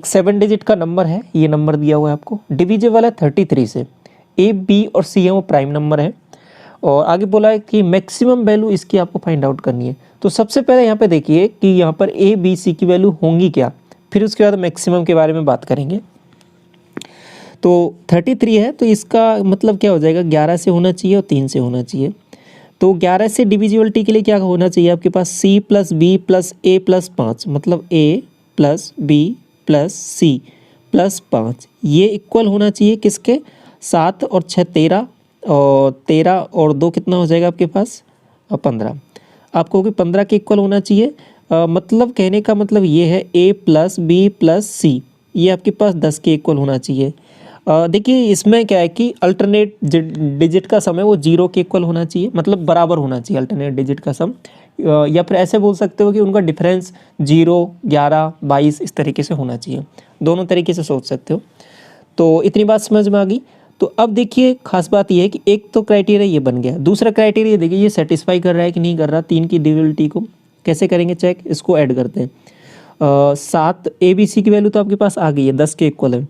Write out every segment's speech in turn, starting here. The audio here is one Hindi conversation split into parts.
एक 7 डिजिट का नंबर है, ये नंबर दिया हुआ है आपको, डिविजिबल है 33 से। ए, बी और सी है वो प्राइम नंबर है। और आगे बोला है कि मैक्सिमम वैल्यू इसकी आपको फाइंड आउट करनी है। तो सबसे पहले यहाँ पे देखिए कि यहाँ पर ए, बी, सी की वैल्यू होंगी क्या, फिर उसके बाद मैक्सिमम के बारे में बात करेंगे। तो 33 है तो इसका मतलब क्या हो जाएगा, 11 से होना चाहिए और 3 से होना चाहिए। तो 11 से डिविजिबिलिटी के लिए क्या होना चाहिए आपके पास, C plus B plus A plus 5, मतलब A plus B plus C plus 5, ये इक्वल होना चाहिए किसके, 7 और 6 13, और 13 और 2 कितना हो जाएगा आपके पास 15। आपको 15 के इक्वल होना चाहिए। मतलब कहने का मतलब ये है ए प्लस बी प्लस सी, ये आपके पास 10 के इक्वल होना चाहिए। देखिए इसमें क्या है कि अल्टरनेट डिजिट का सम है वो 0 के इक्वल होना चाहिए, मतलब बराबर होना चाहिए अल्टरनेट डिजिट का सम, या फिर ऐसे बोल सकते हो कि उनका डिफरेंस 0, 11, 22 इस तरीके से होना चाहिए। दोनों तरीके से सोच सकते हो। तो इतनी बात समझ में आ गई। तो अब देखिए खास बात यह है कि एक तो क्राइटेरिया ये बन गया, दूसरा क्राइटेरिया देखिए ये सेटिस्फाई कर रहा है कि नहीं कर रहा, 3 की डिविजिबिलिटी को कैसे करेंगे चेक, इसको ऐड करते हैं। 7 ए बी सी की वैल्यू तो आपके पास आ गई है, 10 के इक्वल है।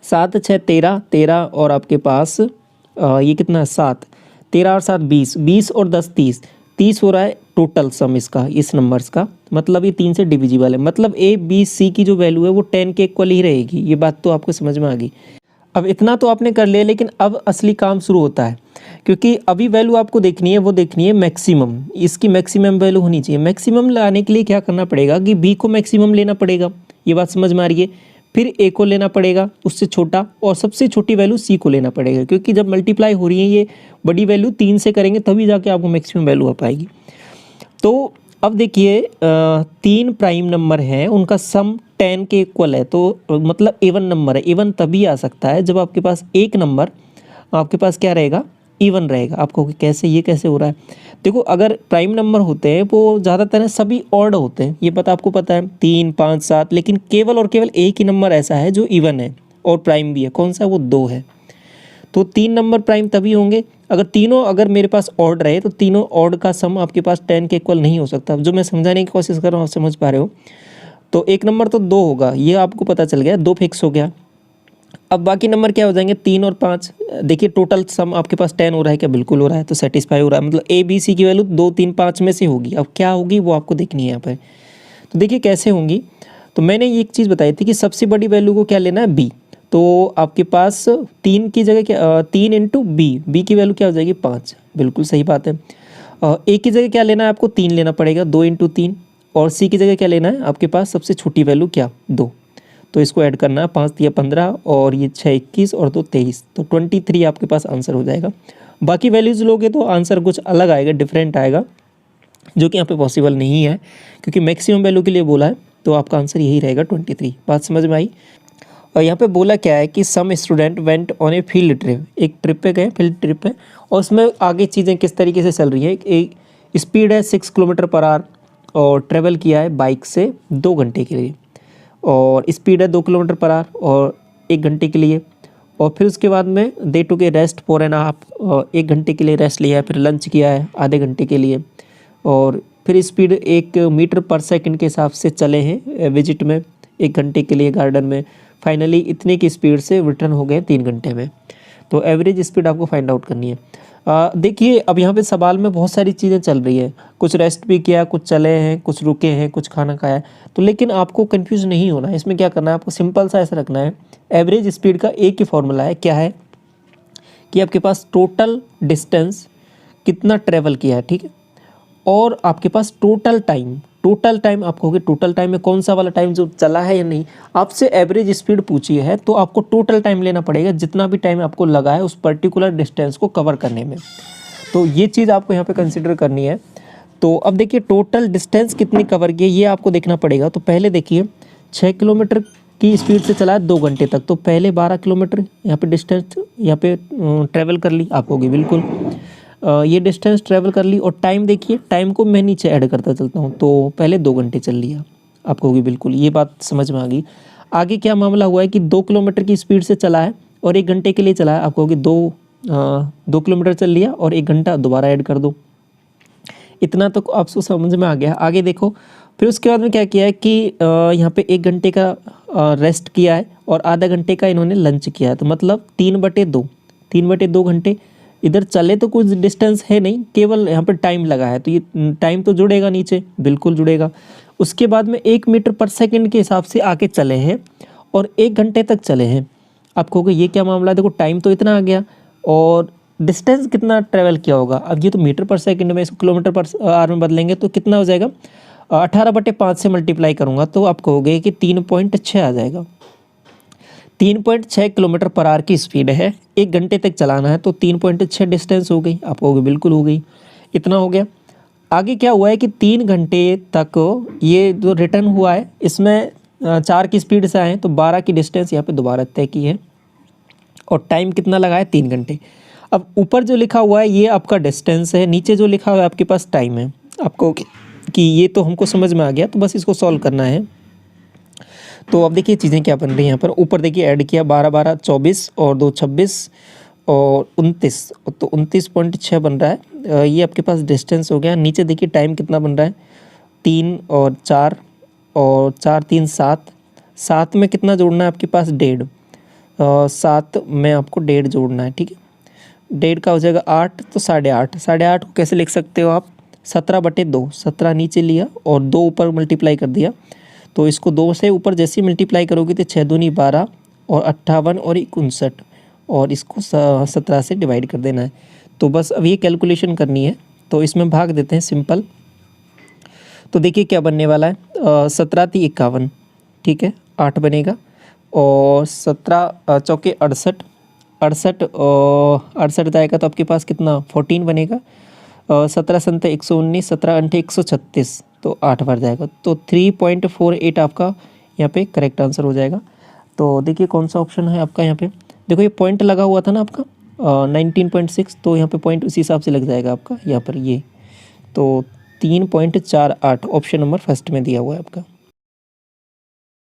7 6 13 13 और आपके पास ये कितना है 7, 13 और 7 20, 20 और 10 30, 30 हो रहा है टोटल सम इसका, इस नंबर्स का, मतलब ये 3 से डिविजिबल है। मतलब ए बी सी की जो वैल्यू है वो 10 के इक्वल ही रहेगी। ये बात तो आपको समझ में आ गई। अब इतना तो आपने कर लिया, लेकिन अब असली काम शुरू होता है, क्योंकि अभी वैल्यू आपको देखनी है, वो देखनी है मैक्सिमम, इसकी मैक्सिमम वैल्यू होनी चाहिए। मैक्सिमम लाने के लिए क्या करना पड़ेगा कि बी को मैक्सिमम लेना पड़ेगा, ये बात समझ में आ रही है। फिर ए को लेना पड़ेगा उससे छोटा, और सबसे छोटी वैल्यू सी को लेना पड़ेगा, क्योंकि जब मल्टीप्लाई हो रही है ये बड़ी वैल्यू 3 से करेंगे तभी जाके आपको मैक्सिमम वैल्यू आ पाएगी। तो अब देखिए 3 प्राइम नंबर हैं, उनका सम 10 के इक्वल है, तो मतलब इवन नंबर है। इवन तभी आ सकता है जब आपके पास एक नंबर आपके पास क्या रहेगा, इवन रहेगा। आपको कैसे, ये कैसे हो रहा है, देखो अगर प्राइम नंबर होते हैं वो ज़्यादातर है सभी ऑड होते हैं, ये पता आपको पता है 3 5 7, लेकिन केवल और केवल एक ही नंबर ऐसा है जो इवन है और प्राइम भी है, कौन सा, वो 2 है। तो 3 नंबर प्राइम तभी होंगे अगर तीनों, अगर मेरे पास ऑड रहे तो तीनों ऑड का सम आपके पास 10 के इक्वल नहीं हो सकता। जो मैं समझाने की कोशिश कर रहा हूँ आप समझ पा रहे हो। तो एक नंबर तो 2 होगा, ये आपको पता चल गया, 2 फिक्स हो गया। अब बाकी नंबर क्या हो जाएंगे, 3 और 5। देखिए टोटल सम आपके पास 10 हो रहा है क्या, बिल्कुल हो रहा है, तो सेटिस्फाई हो रहा है। मतलब ए बी सी की वैल्यू 2 3 5 में से होगी। अब क्या होगी वो आपको देखनी है यहाँ पर। तो देखिए कैसे होंगी। तो मैंने ये एक चीज़ बताई थी कि सबसे बड़ी वैल्यू को क्या लेना है, बी। तो आपके पास 3 की जगह क्या, 3 इंटू बी की वैल्यू क्या हो जाएगी 5, बिल्कुल सही बात है। ए की जगह क्या लेना है आपको, 3 लेना पड़ेगा, 2 इंटू 3। और सी की जगह क्या लेना है आपके पास, सबसे छोटी वैल्यू क्या, 2। तो इसको ऐड करना है, 5 या 15 और ये 6 21 और 2 23, तो 23 आपके पास आंसर हो जाएगा। बाकी वैल्यूज़ लोगे तो आंसर कुछ अलग आएगा, डिफरेंट आएगा, जो कि यहाँ पे पॉसिबल नहीं है, क्योंकि मैक्सिमम वैल्यू के लिए बोला है। तो आपका आंसर यही रहेगा 23। बात समझ में आई। और यहाँ पे बोला क्या है कि some student went on a field trip, एक ट्रिप पे गए, फील्ड ट्रिप पे, और उसमें आगे चीज़ें किस तरीके से चल रही है। एक स्पीड है 6 किलोमीटर पर आवर और ट्रेवल किया है बाइक से 2 घंटे के लिए, और स्पीड है 2 किलोमीटर पर आवर और 1 घंटे के लिए। और फिर उसके बाद में दे टू के रेस्ट 4.5, 1 घंटे के लिए रेस्ट लिया है, फिर लंच किया है आधे घंटे के लिए, और फिर स्पीड 1 मीटर पर सेकंड के हिसाब से चले हैं विजिट में 1 घंटे के लिए गार्डन में। फाइनली इतने की स्पीड से रिटर्न हो गए 3 घंटे में। तो एवरेज स्पीड आपको फाइंड आउट करनी है। देखिए अब यहाँ पे सवाल में बहुत सारी चीज़ें चल रही है, कुछ रेस्ट भी किया, कुछ चले हैं, कुछ रुके हैं, कुछ खाना खाया है। तो लेकिन आपको कंफ्यूज नहीं होना है, इसमें क्या करना है आपको सिंपल सा ऐसा रखना है। एवरेज स्पीड का एक ही फॉर्मूला है, क्या है कि आपके पास टोटल डिस्टेंस कितना ट्रेवल किया है, ठीक है, और आपके पास टोटल टाइम आप कहोगे टोटल टाइम में कौन सा वाला टाइम जो चला है या नहीं। आपसे एवरेज स्पीड पूछी है तो आपको टोटल टाइम लेना पड़ेगा, जितना भी टाइम आपको लगा है उस पर्टिकुलर डिस्टेंस को कवर करने में। तो ये चीज़ आपको यहाँ पे कंसिडर करनी है। तो अब देखिए टोटल डिस्टेंस कितनी कवर की है ये आपको देखना पड़ेगा। तो पहले देखिए 6 किलोमीटर की स्पीड से चला है 2 घंटे तक, तो पहले 12 किलोमीटर यहाँ पे डिस्टेंस यहाँ पे ट्रैवल कर ली आप होगी, बिल्कुल ये डिस्टेंस ट्रैवल कर ली। और टाइम देखिए, टाइम को मैं नीचे ऐड करता चलता हूँ, तो पहले 2 घंटे चल लिया आपको होगी, बिल्कुल ये बात समझ में आ गई। आगे क्या मामला हुआ है कि 2 किलोमीटर की स्पीड से चला है और 1 घंटे के लिए चला है, आपको होगी 2 किलोमीटर चल लिया और 1 घंटा दोबारा ऐड कर दो। इतना तो आपको समझ में आ गया। आगे देखो फिर उसके बाद में क्या किया है कि यहाँ पे 1 घंटे का रेस्ट किया है और आधा घंटे का इन्होंने लंच किया है, तो मतलब 3/2, 3/2 घंटे इधर चले तो कुछ डिस्टेंस है नहीं, केवल यहाँ पर टाइम लगा है, तो ये टाइम तो जुड़ेगा नीचे, बिल्कुल जुड़ेगा। उसके बाद में 1 मीटर पर सेकंड के हिसाब से आके चले हैं और 1 घंटे तक चले हैं। आप कहोगे ये क्या मामला है, देखो टाइम तो इतना आ गया और डिस्टेंस कितना ट्रेवल किया होगा। अब ये तो मीटर पर सेकंड में, इसको किलोमीटर पर आवर में बदलेंगे तो कितना हो जाएगा, 18/5 से मल्टीप्लाई करूँगा तो आप कहोगे कि 3.6 आ जाएगा। 3.6 किलोमीटर पर आवर की स्पीड है, 1 घंटे तक चलाना है, तो 3.6 डिस्टेंस हो गई। आप कहोगे बिल्कुल हो गई, इतना हो गया। आगे क्या हुआ है कि 3 घंटे तक ये जो रिटर्न हुआ है इसमें 4 की स्पीड से आए तो 12 की डिस्टेंस यहाँ पे दोबारा तय की है और टाइम कितना लगा है, 3 घंटे। अब ऊपर जो लिखा हुआ है ये आपका डिस्टेंस है, नीचे जो लिखा हुआ है आपके पास टाइम है। आपको कि ये तो हमको समझ में आ गया, तो बस इसको सॉल्व करना है। तो अब देखिए चीज़ें क्या बन रही हैं यहाँ पर। ऊपर देखिए ऐड किया 12 12 24 और 2 26 और 29, तो 29.6 बन रहा है। ये आपके पास डिस्टेंस हो गया। नीचे देखिए टाइम कितना बन रहा है, 3 और 4 और 4 3 7, 7 में कितना जोड़ना है आपके पास, 1.5, 7 में आपको 1.5 जोड़ना है, ठीक है। 1.5 का हो जाएगा 8, तो 8.5, 8.5 को कैसे लिख सकते हो आप, 17/2, 17 नीचे लिया और 2 ऊपर मल्टीप्लाई कर दिया, तो इसको 2 से ऊपर जैसे ही मल्टीप्लाई करोगे तो 6 दूनी 12 और 58 और 59 और इसको 17 से डिवाइड कर देना है। तो बस अब ये कैलकुलेशन करनी है, तो इसमें भाग देते हैं सिंपल। तो देखिए क्या बनने वाला है, 17 × 51, ठीक है, 8 बनेगा और 17 चौके 68, 68 जाएगा तो आपके पास कितना 14 बनेगा। 17 × 119, 17 × 136, तो 8 बार जाएगा, तो 3.48 आपका यहाँ पे करेक्ट आंसर हो जाएगा। तो देखिए कौन सा ऑप्शन है आपका यहाँ पे। देखो ये पॉइंट लगा हुआ था ना आपका 19.6, तो यहाँ पे पॉइंट उसी हिसाब से लग जाएगा आपका यहाँ पर ये, तो 3.48 ऑप्शन नंबर फर्स्ट में दिया हुआ है आपका।